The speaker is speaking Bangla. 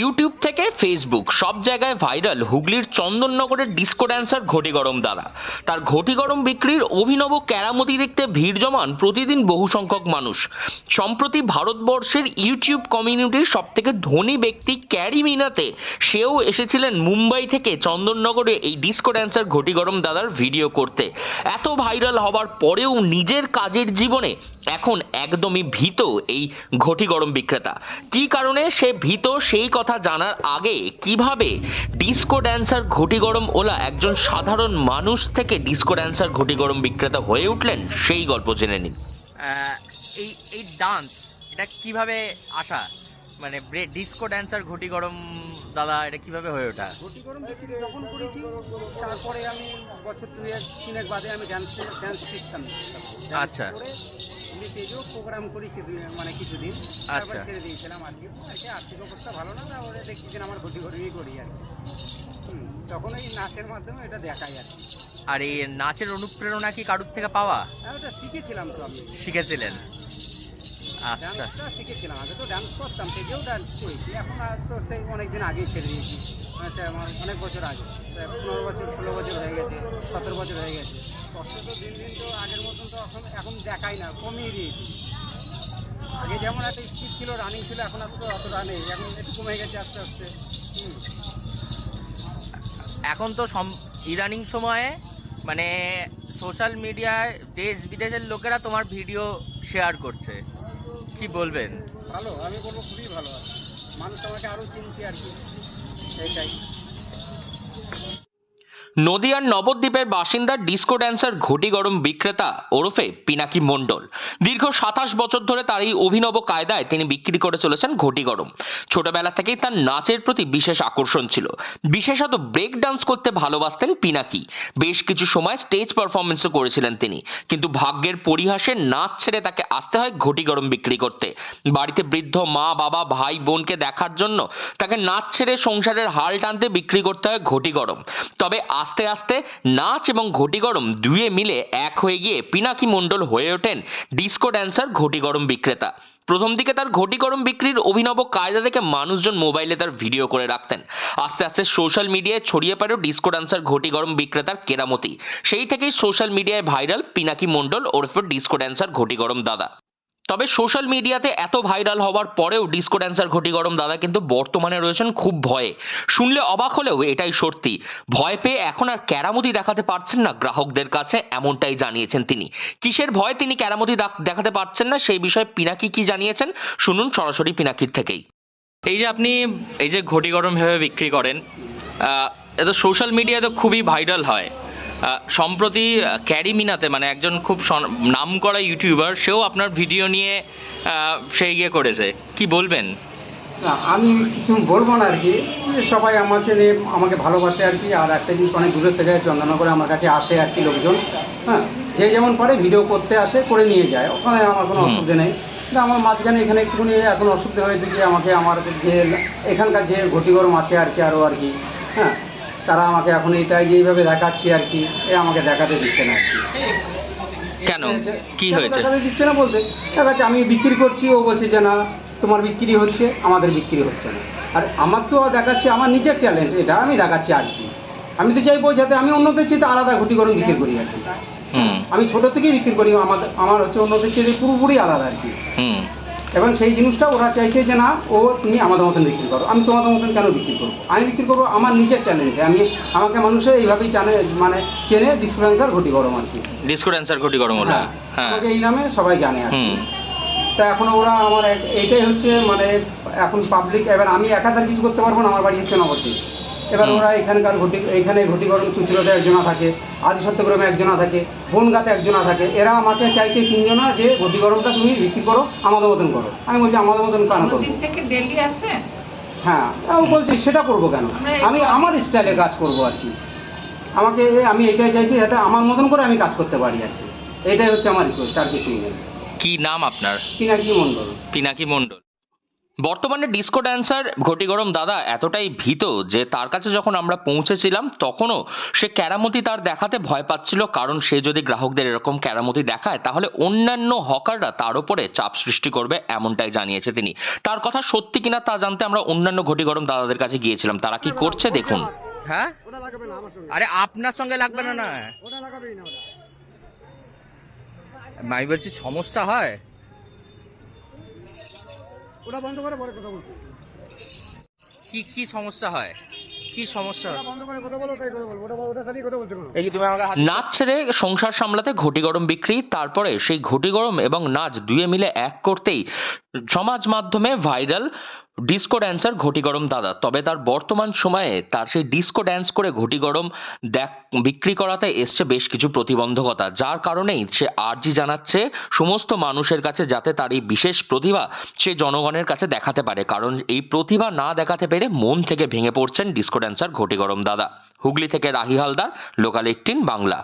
ইউটিউব থেকে ফেসবুক সব জায়গায় ভাইরাল হুগলির চন্দননগরের ডিস্কো ড্যান্সার ঘটি গরম দাদা। তার ঘটি গরম বিক্রির অভিনব কেরামতি দেখতে ভিড় জমান প্রতিদিন বহু সংখ্যক মানুষ। সম্প্রতি ভারতবর্ষের ইউটিউব কমিউনিটির সব থেকে ধনী ব্যক্তি ক্যারি মিনাতে সেও এসেছিলেন মুম্বাই থেকে চন্দননগরে এই ডিস্কো ড্যান্সার ঘটি গরম দাদার ভিডিও করতে। এত ভাইরাল হবার পরেও নিজের কাজের জীবনে এখন একদমই ভীত এই ঘটি গরম বিক্রেতা। কী কারণে সে ভীত সেই কথা জানার আগে কিভাবে ডিস্কো ড্যান্সার ঘটি গরম ওলা একজন সাধারণ মানুষ থেকে ডিস্কো ড্যান্সার ঘটি গরম বিক্রেতা হয়ে উঠলেন সেই গল্প জেনে নিন। এই এই ডান্স এটা কিভাবে আসা, মানে ডিস্কো ড্যান্সার ঘটি গরম দাদা এটা কিভাবে হয়ে ওঠা? ঘটি গরম বিক্রি যখন করেছি তারপরে আমি বছর তিনেক বাদে আমি ডান্স শিখতাম। আচ্ছা, আমি পেজেও প্রোগ্রাম করেছি মানে কিছুদিন, তারপরে ছেড়ে দিয়েছিলাম আর কি। আর্থিক অবস্থা ভালো না, ওরা দেখছি যে আমার ঘটি গরমই করি আর কি। তখন এই নাচের মাধ্যমে এটা দেখাই আর কি। আর এই নাচের অনুপ্রেরণা কি কারুর থেকে পাওয়া? ওটা শিখেছিলাম তো আমি। শিখেছিলেন? আচ্ছা, ডান্সটা শিখেছিলাম, আগে তো ডান্স করতাম, পেজেও ডান্স করেছি। এখন আর তো সেই অনেকদিন আগেই ছেড়ে দিয়েছি, আমার অনেক বছর আগে, 15 বছর 16 বছর হয়ে গেছে, 17 বছর হয়ে গেছে। কষ্ট তো দিন দিন তো আগের মতন তো এখন দেখাই না, কমিয়ে দিয়েছি। আগে যেমন একটা স্পিড ছিল, রানিং ছিল, এখন আর তো অতটা নেই, এখন একটু কমে গেছে আস্তে আস্তে। এখন তো ইদানিং সময়ে মানে সোশ্যাল মিডিয়ায় দেশ বিদেশের লোকেরা তোমার ভিডিও শেয়ার করছে, কি বলবেন? ভালো, আমি বলবো খুবই ভালো। আর মানুষ আমাকে আরও চিনছে আর কি, এইটাই। নদিয়ার নবদ্বীপের বাসিন্দা ডিস্কো ড্যান্সার ঘটি গরম বিক্রেতা ওরফে পিনাকি মণ্ডল দীর্ঘ 27 বছর ধরে তার এই অভিনব কায়দায় তিনি বিক্রি করে চলেছেন ঘটি গরম। ছোটবেলা থেকেই তার নাচের প্রতি বিশেষ আকর্ষণ ছিল, বিশেষত ব্রেক ডান্স করতে ভালোবাসতেন পিনাকি। বেশ কিছু সময় স্টেজ পারফরমেন্সও করেছিলেন তিনি, কিন্তু ভাগ্যের পরিহাসে নাচ ছেড়ে তাকে আসতে হয় ঘটি গরম বিক্রি করতে। বাড়িতে বৃদ্ধ মা বাবা ভাই বোনকে দেখার জন্য তাকে নাচ ছেড়ে সংসারের হাল টানতে বিক্রি করতে হয় ঘটি গরম। তবে আস্তে আস্তে নাচ এবং ঘটি গরম দুয়ে মিলে এক হয়ে গিয়ে পিনাকি মণ্ডল হয়ে ওঠেন ডিস্কো ড্যান্সার ঘটি গরম বিক্রেতা। প্রথম দিকে তার ঘটি গরম বিক্রির অভিনব কায়দা দেখে মানুষজন মোবাইলে তার ভিডিও করে রাখতেন। আস্তে আস্তে সোশ্যাল মিডিয়ায় ছড়িয়ে পড়ে ডিস্কো ড্যান্সার ঘটি গরম বিক্রেতার কেরামতি। সেই থেকেই সোশ্যাল মিডিয়ায় ভাইরাল পিনাকি মণ্ডল ওরফে ডিস্কো ড্যান্সার ঘটি গরম দাদা। তবে সোশ্যাল মিডিয়াতে এত ভাইরাল হওয়ার পরেও ডিস্কো ড্যান্সার ঘটি গরম দাদা কিন্তু বর্তমানে রয়েছেন খুব ভয়ে। শুনলে অবাক হলেও এটাই সত্যি, ভয় পেয়ে এখন আর কেরামতি দেখাতে পারছেন না গ্রাহকদের কাছে, এমনটাই জানিয়েছেন তিনি। কিসের ভয় তিনি কেরামতি দেখাতে পারছেন না সেই বিষয়ে পিনাকি কি জানিয়েছেন শুনুন সরাসরি পিনাকির থেকেই। এই যে আপনি এই যে ঘটি গরম ভেবে বিক্রি করেন, এটা সোশ্যাল মিডিয়ায় তো খুবই ভাইরাল হয়। সম্প্রতি ক্যারি মিনাতে মানে একজন খুব নামকরা ইউটিউবার, সেও আপনার ভিডিও নিয়ে সেই ইয়ে করেছে, কি বলবেন? না, আমি কিছু বলবো না আর কি। সবাই আমাকে নিয়ে আমাকে ভালোবাসে আর কি। আর একটা জিনিস, অনেক দূরের থেকে চন্দননগরে আমার কাছে আসে আর কি লোকজন। হ্যাঁ, যে যেমন পারে ভিডিও করতে আসে, করে নিয়ে যায়, ওখানে আমার কোনো অসুবিধা নেই। কিন্তু আমার মাঝখানে এখানে একটুখানি এখন অসুবিধা হয়েছে যে আমাকে আমার যে এখানকার যে ঘটি গরম আছে আর কি, আরও আর কি, হ্যাঁ, তারা আমাকে এখন এটা যেইভাবে দেখাচ্ছি আর কি, আমাকে দেখাতে দিচ্ছে না আর কি। কেন, কি হয়েছে? দেখাতে দিচ্ছে না বলতে দেখাচ্ছে আমি বিক্রি করছি, ও বলছে যে না তোমার বিক্রি হচ্ছে, আমাদের বিক্রি হচ্ছে না। আর আমার তো দেখাচ্ছে আমার নিজের ট্যালেন্ট, এটা আমি দেখাচ্ছি আর কি। আমি তো চাইবো যাতে আমি অন্যদের চেয়ে আলাদা ঘটি গরম বিক্রি করি আর কি। আমি ছোট থেকেই বিক্রি করি, আমার হচ্ছে অন্যদের চেয়ে পুরোপুরি আলাদা আর কি। এবং সেই জিনিসটা ওরা চাইছে যে না ও তুমি আমাদের মতন বিক্রি করো, আমি তোমাদের মতন কেন বিক্রি করবো? আমি বিক্রি করবো আমার নিজের ট্যালেন্টে। আমাকে মানুষের এইভাবেই মানে চেনে ডিস্কো ড্যান্সার ঘটি গরম আর কি। ডিস্কো ড্যান্সার ঘটি গরম হলো, হ্যাঁ, আমাকে এই নামে সবাই জানে আর কি। তা এখন ওরা আমার এইটাই হচ্ছে মানে এখন পাবলিক। এবার আমি একাধার কিছু করতে পারবো না, আমার বাড়ি হচ্ছে নবদ্বীপ। এবার ওরা এখানে ঘটি গরম চুচিরতে একজনা থাকে, আদি সত্যগ্রামে একজনা থাকে, বনগাতে একজনা থাকে। এরা আমাকে চাইছে তিনজনা যে ঘটি গরমটা তুমি বিক্রি করো, আমাদের মতন করো। আমি বলছি আমাদের মতন কেন করবো? হ্যাঁ, আমি বলছি সেটা করবো কেন? আমি আমার স্টাইলে কাজ করবো আর কি। আমি এটাই চাইছি যাতে আমার মতন করে আমি কাজ করতে পারি আর কি। এটাই হচ্ছে আমার রিকোয়েস্ট, আর কিছুই নেই। কি নাম আপনার? পিনাকি মণ্ডল। পিনাকি মণ্ডল। বর্তমানে ডিস্কো ড্যান্সার ঘটি গরম দাদা এতটাই ভীত যে তার কাছে যখন আমরা পৌঁছেছিলাম তখনও সে কেরামতি তার দেখাতে ভয় পাচ্ছিল, কারণ সে যদি গ্রাহকদের এরকম কেরামতি দেখায় তাহলে অন্যান্য হকাররা তার উপরে চাপ সৃষ্টি করবে, এমনটাই জানিয়েছে তিনি। তার কথা সত্যি কিনা তা জানতে আমরা অন্যান্য ঘটি গরম দাদাদের কাছে গিয়েছিলাম, তারা কি করছে দেখুন। হ্যাঁ, ওটা লাগাবে না আমার সঙ্গে, আরে আপনার সঙ্গে লাগবে না না, ওটা লাগাবেই না ওটা। আমি বলছি সমস্যা হয়। ওটা বন্ধ করে পরে কথা বলছি। কি কি সমস্যা হয়, কি সমস্যা ওটা হয়? বন্ধ করে কথা বলো, তাই কথা বলবো। ওটা সারিয়ে কথা বলছো কেন? এই কি তুমি আমাকে হাত নাচ ছেড়ে সংসার সামলাতে ঘটি গরম বিক্রি, তারপরে সেই ঘটি গরম এবং নাচ দুয়ে মিলে এক করতেই সমাজ মাধ্যমে ভাইরাল ডিস্কো ড্যান্সার ঘটি গরম দাদা। তবে তার বর্তমান সময়ে তার সেই ডিস্কো ড্যান্স করে ঘটি গরম বিক্রি করাতে এসছে বেশ কিছু প্রতিবন্ধকতা, যার কারণেই সে আর্জি জানাচ্ছে সমস্ত মানুষের কাছে যাতে তার এই বিশেষ প্রতিভা সে জনগণের কাছে দেখাতে পারে, কারণ এই প্রতিভা না দেখাতে পেরে মন থেকে ভেঙে পড়ছেন ডিস্কো ড্যান্সার ঘটি গরম দাদা। হুগলি থেকে রাহি হালদার, লোকাল 18 বাংলা।